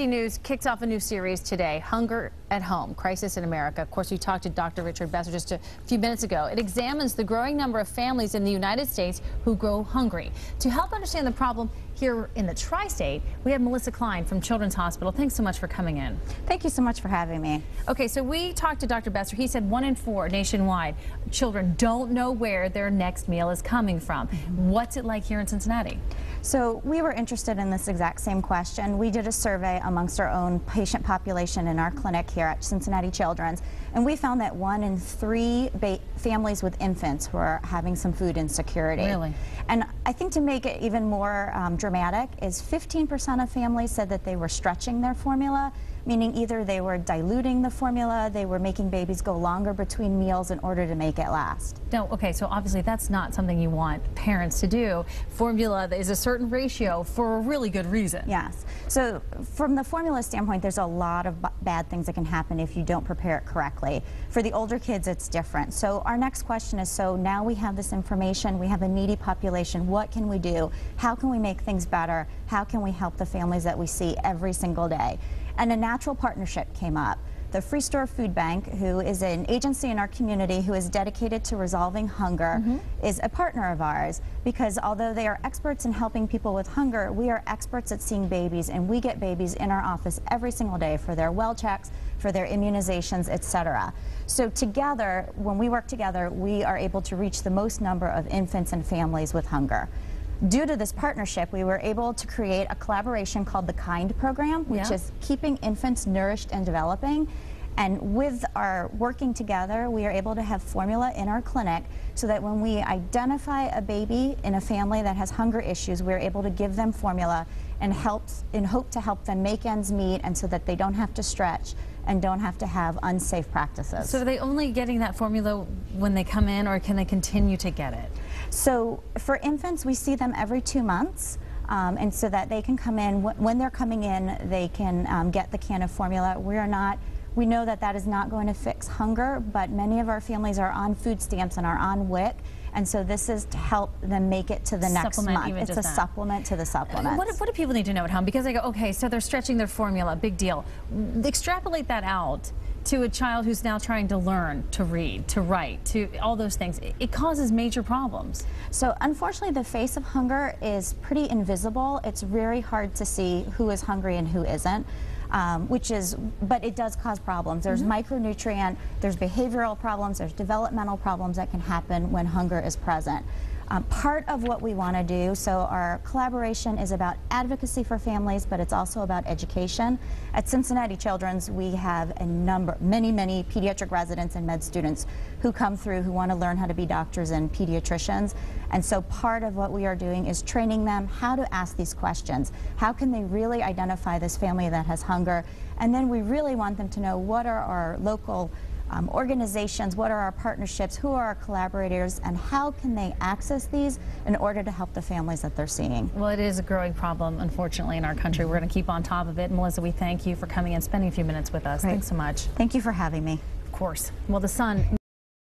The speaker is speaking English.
NBC News kicks off a new series today, Hunger at Home, Crisis in America. Of course, we talked to Dr. Richard Besser just a few minutes ago. It examines the growing number of families in the United States who grow hungry. To help understand the problem here in the tri-state, we have Melissa Klein from Children's Hospital. Thanks so much for coming in. Thank you so much for having me. Okay, so we talked to Dr. Besser. He said 1 in 4 nationwide children don't know where their next meal is coming from. What's it like here in Cincinnati? So we were interested in this exact same question. We did a survey amongst our own patient population in our clinic here at Cincinnati Children's, and we found that 1 in 3 families with infants were having some food insecurity. Really? And I think to make it even more dramatic is 15% of families said that they were stretching their formula, meaning either they were diluting the formula, they were making babies go longer between meals in order to make it last. No, okay, so obviously that's not something you want parents to do. Formula is a certain ratio for a really good reason. Yes. So from the formula standpoint, there's a lot of bad things that can happen if you don't prepare it correctly. For the older kids, it's different. So our next question is, so now we have this information, we have a needy population, what can we do? How can we make things better? How can we help the families that we see every single day? And a natural partnership came up. The Free Store Food Bank, who is an agency in our community who is dedicated to resolving hunger, is a partner of ours, because although they are experts in helping people with hunger, we are experts at seeing babies, and we get babies in our office every single day for their well checks, for their immunizations, etc. So together, when we work together, we are able to reach the most number of infants and families with hunger. Due to this partnership, we were able to create a collaboration called the KIND program, which is keeping infants nourished and developing. And with our working together, we are able to have formula in our clinic so that when we identify a baby in a family that has hunger issues, we're able to give them formula and hope to help them make ends meet, and so that they don't have to stretch and don't have to have unsafe practices. So are they only getting that formula when they come in, or can they continue to get it? So for infants, we see them every 2 months, and so that they can come in. When they're coming in, they can get the can of formula. We know that that is not going to fix hunger, but many of our families are on food stamps and are on WIC, and so this is to help them make it to the next month. It's a supplement to the supplements. What do people need to know at home? Because they go, okay, so they're stretching their formula, big deal. Extrapolate that out to a child who's now trying to learn to read, to write, to all those things. It causes major problems. So unfortunately, the face of hunger is pretty invisible. It's very hard to see who is hungry and who isn't. But it does cause problems. There's micronutrient, there's behavioral problems, there's developmental problems that can happen when hunger is present. Part of what we want to do, so our collaboration is about advocacy for families, but it's also about education. At Cincinnati Children's, we have many pediatric residents and med students who come through who want to learn how to be doctors and pediatricians. And so part of what we are doing is training them how to ask these questions. How can they really identify this family that has hunger? And then we really want them to know what are our local organizations, what are our partnerships, who are our collaborators, and how can they access these in order to help the families that they're seeing. Well, it is a growing problem, unfortunately, in our country. We're going to keep on top of it. Melissa, we thank you for coming and spending a few minutes with us. Great. Thanks so much. Thank you for having me. Of course. Well, the sun